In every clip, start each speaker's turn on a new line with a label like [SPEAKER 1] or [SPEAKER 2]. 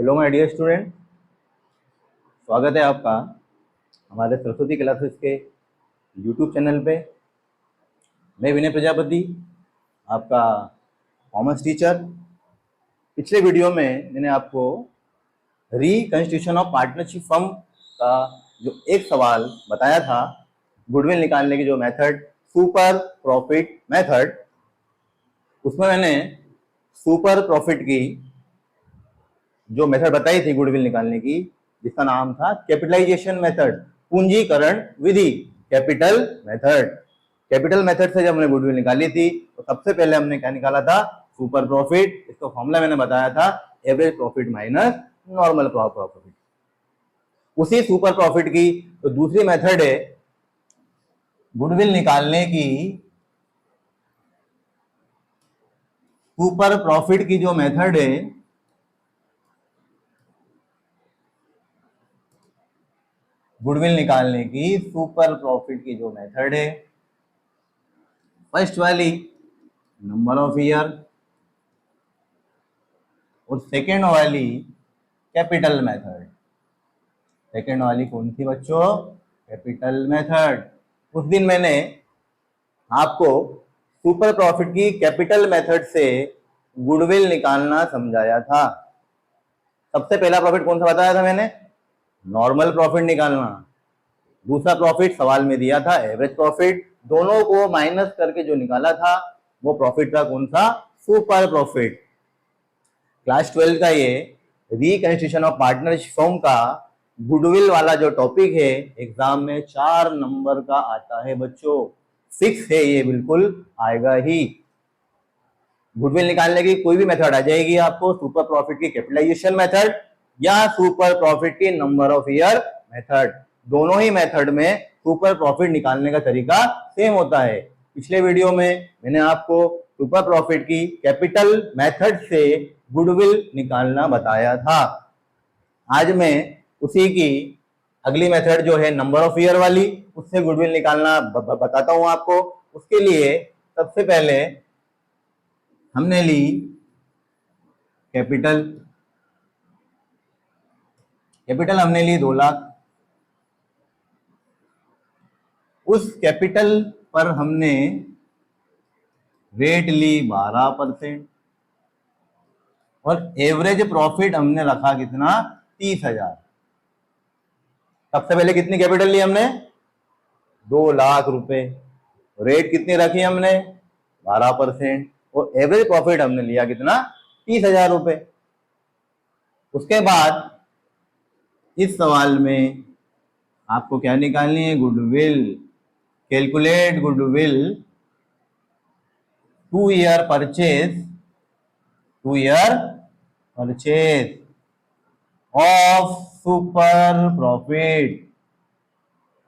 [SPEAKER 1] Hello my dear student, स्वागत है आपका हमारे सरस्वती क्लासेस के यूट्यूब चैनल पे। मैं विनय प्रजापति, आपका कॉमर्स टीचर। पिछले वीडियो में मैंने आपको रिकंस्टिट्यूशन ऑफ पार्टनरशिप फर्म का जो एक सवाल बताया था, गुडविल निकालने की जो मेथड सुपर प्रॉफिट मेथड, उसमें मैंने सुपर प्रॉफिट की जो मेथड बताई थी गुडविल निकालने की, जिसका नाम था कैपिटलाइजेशन मेथड, पूंजीकरण विधि, कैपिटल मेथड। कैपिटल मेथड से जब हमने गुडविल निकाली थी तो सबसे पहले हमने क्या निकाला था? Super profit. इसका फॉर्मूला मैंने बताया था average profit minus normal profit. उसी सुपर प्रॉफिट की तो दूसरी मेथड है गुडविल निकालने की, सुपर प्रॉफिट की जो मेथड है गुडविल निकालने की सुपर प्रॉफिट की जो मेथड है, फर्स्ट वाली नंबर ऑफ ईयर और सेकेंड वाली कैपिटल मेथड। सेकेंड वाली कौन थी बच्चों? Capital method. उस दिन मैंने आपको सुपर प्रॉफिट की कैपिटल मेथड से गुडविल निकालना समझाया था। सबसे पहला प्रॉफिट कौन सा बताया था मैंने? नॉर्मल प्रॉफिट निकालना। दूसरा प्रॉफिट सवाल में दिया था एवरेज प्रॉफिट। दोनों को माइनस करके जो निकाला था वो प्रॉफिट था कौन सा? Super profit. क्लास 12 का ये रिकंस्ट्रक्शन ऑफ पार्टनरशिप फर्म का गुडविल वाला जो टॉपिक है, एग्जाम में 4 नंबर का आता है बच्चों। फिक्स है, ये बिल्कुल आएगा ही। गुडविल निकालने की कोई भी मेथड आ जाएगी आपको, सुपर प्रॉफिट की कैपिटलाइजेशन मेथड या सुपर प्रॉफिट की नंबर ऑफ ईयर मेथड। दोनों ही मेथड में सुपर प्रॉफिट निकालने का तरीका सेम होता है। पिछले वीडियो में मैंने आपको सुपर प्रॉफिट की कैपिटल मेथड से गुडविल निकालना बताया था। आज मैं उसी की अगली मेथड जो है नंबर ऑफ ईयर वाली, उससे गुडविल निकालना बताता हूं आपको। उसके लिए सबसे पहले हमने ली कैपिटल। कैपिटल हमने ली 2 लाख। उस कैपिटल पर हमने रेट ली 12% और एवरेज प्रॉफिट हमने रखा कितना? 30,000। सबसे पहले कितनी कैपिटल ली हमने? 2 लाख रुपए। रेट कितनी रखी हमने? 12% और एवरेज प्रॉफिट हमने लिया कितना? 30,000 रुपए। उसके बाद इस सवाल में आपको क्या निकालनी है? Goodwill. Calculate goodwill 2 year purchase, 2 year purchase of super profit.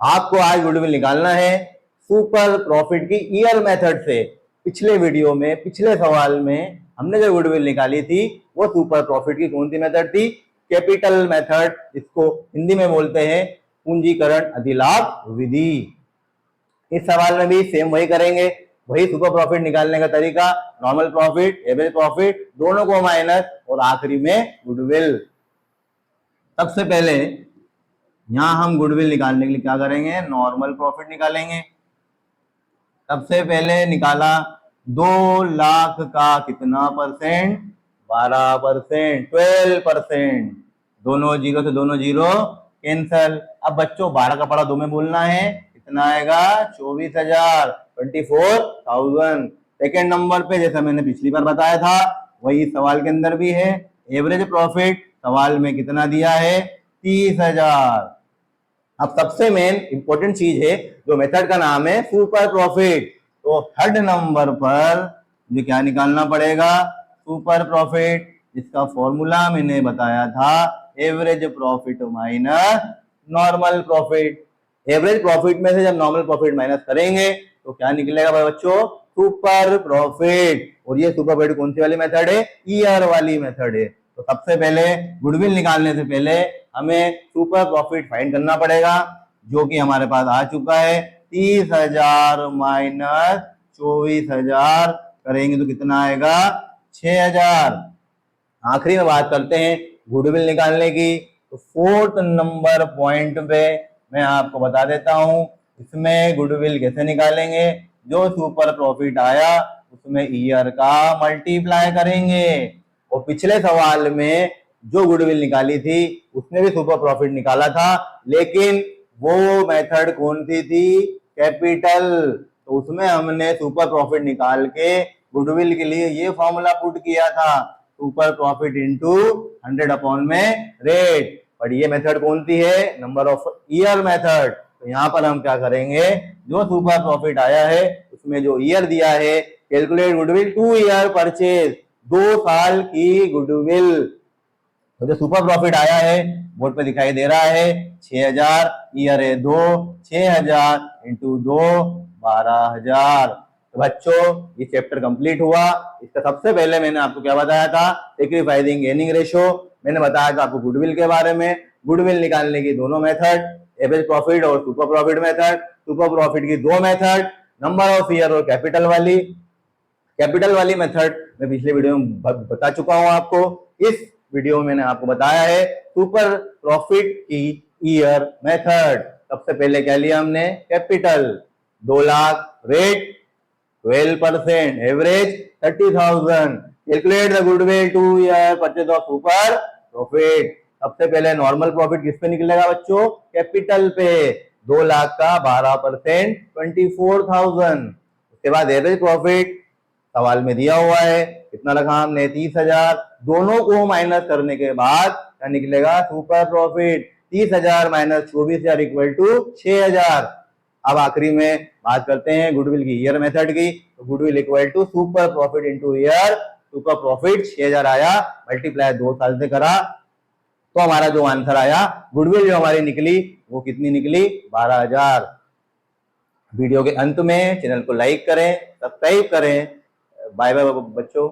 [SPEAKER 1] आपको आज गुडविल निकालना है सुपर प्रॉफिट की ईयर मेथड से। पिछले वीडियो में, पिछले सवाल में हमने जो गुडविल निकाली थी वो सुपर प्रॉफिट की कौन सी मेथड थी? Capital method. इसको हिंदी में बोलते हैं पूंजीकरण अधिलाभ विधि। इस सवाल में भी सेम वही करेंगे, वही सुपर प्रॉफिट निकालने का तरीका, नॉर्मल प्रॉफिट, एवरेज प्रॉफिट, दोनों को माइनस और आखिरी में गुडविल। सबसे पहले यहां हम गुडविल निकालने के लिए क्या करेंगे? नॉर्मल प्रॉफिट निकालेंगे। सबसे पहले निकाला 2 लाख का कितना परसेंट? 12%, 12%। दोनों जीरो से दोनों जीरो कैंसल। अब बच्चों 12 का पढ़ा 2 में बोलना है, कितना आएगा? 24,000, 24,000। सेकेंड नंबर पे जैसा मैंने पिछली बार बताया था वही सवाल के अंदर भी है। एवरेज प्रॉफिट सवाल में कितना दिया है? 30,000। अब सबसे मेन इंपॉर्टेंट चीज है जो मेथड का नाम है सुपर प्रॉफिट। तो थर्ड नंबर पर मुझे क्या निकालना पड़ेगा? सुपर प्रॉफिट, जिसका फॉर्मूला मैंने बताया था average profit minus normal profit. Average profit में से जब नॉर्मल प्रॉफिट माइनस करेंगे तो क्या निकलेगा बच्चों? Super profit. और ये सुपर प्रॉफिट कौन सी वाली मेथड है? ईयर वाली मेथड है। तो सबसे पहले गुडविल निकालने से पहले हमें सुपर प्रॉफिट फाइंड करना पड़ेगा, जो कि हमारे पास आ चुका है। 30,000 माइनस 24,000 करेंगे तो कितना आएगा? 6,000। आखिरी में बात करते हैं गुडविल निकालने की। तो 4th नंबर पॉइंट पे मैं आपको बता देता हूं इसमें गुडविल कैसे निकालेंगे। जो सुपर प्रॉफिट आया उसमें ईयर का मल्टीप्लाई करेंगे। और पिछले सवाल में जो गुडविल निकाली थी उसने भी सुपर प्रॉफिट निकाला था, लेकिन वो मेथड कौन सी थी? कैपिटल। तो उसमें हमने सुपर प्रॉफिट निकाल के गुडविल के लिए ये फॉर्मूला पुट किया था, सुपर प्रॉफिट इंटू 100 अपॉन में रेट। पर ये मेथड कौन सी है? Number of year method. तो यहाँ पर हम क्या करेंगे, जो सुपर प्रॉफिट आया है उसमें जो ईयर दिया है, कैलकुलेट गुडविल 2 ईयर परचेज, 2 साल की गुडविल। तो जो सुपर प्रॉफिट आया है बोर्ड पे दिखाई दे रहा है 6000, ईयर है 2, 6000 इंटू 2 12000। तो बच्चों ये चैप्टर कंप्लीट हुआ। इसका सबसे पहले मैंने आपको क्या बताया था? Sacrificing gaining ratio. मैंने बताया था आपको गुडविल के बारे में, गुडविल निकालने की दोनों मेथड, एवरेज प्रॉफिट और super profit method. Super profit की दो मेथड, नंबर ऑफ ईयर और कैपिटल वाली। कैपिटल वाली मेथड मैं पिछले वीडियो में बता चुका हूं आपको। इस वीडियो में मैंने आपको बताया है सुपर प्रॉफिट की ईयर मेथड। सबसे पहले क्या लिया हमने? Capital 2 lakh, rate 12%, average 30,000। Calculate the goodwill 2 year purchase of super profit. सबसे पहले नॉर्मल प्रॉफिट किस पे निकलेगा बच्चों? कैपिटल पे। 2 लाख का 12% 24,000। उसके बाद एवरेज प्रॉफिट सवाल में दिया हुआ है, कितना रखा हमने? 30,000। दोनों को माइनस करने के बाद क्या निकलेगा? Super profit 30,000 minus 24,000 equal to 6,000। अब आखिरी में बात करते हैं गुडविल की ईयर मेथड की। तो goodwill equal to super profit into year. Super profit 6,000 आया, मल्टीप्लाई 2 साल से करा, तो हमारा जो आंसर आया गुडविल जो हमारी निकली वो कितनी निकली? 12,000। वीडियो के अंत में चैनल को लाइक करें, सब्सक्राइब करें। बाय बाय बच्चों।